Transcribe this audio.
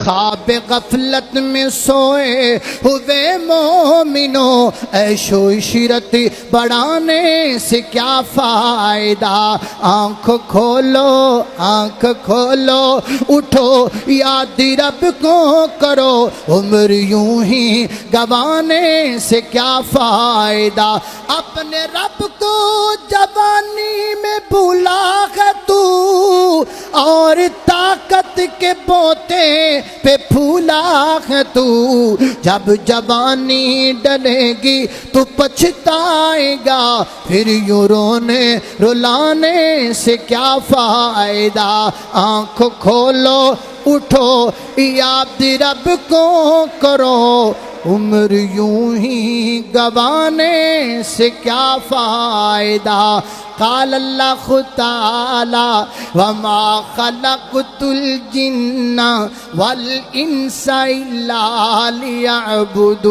ख्वाब गफलत में सोए हुए मोमिनो, ऐशो इशरत बढ़ाने से क्या फायदा। आँख खोलो उठो याद रब को करो, उम्र यूं ही गवाने से क्या फायदा। अपने रब को जवानी में भूला है तू, और ताकत के बोते पे फूला है तू। जब जवानी डलेगी तो पछताएगा, फिर यूं रोने रुलाने से क्या फायदा। आँख खोलो उठो याद रब को करो, उम्र यूं ही गवाने से क्या फायदा। काल अल्लाह ताला वमा खलक़तुल जिन्ना वल इंसा इल्ला लियअबुदून।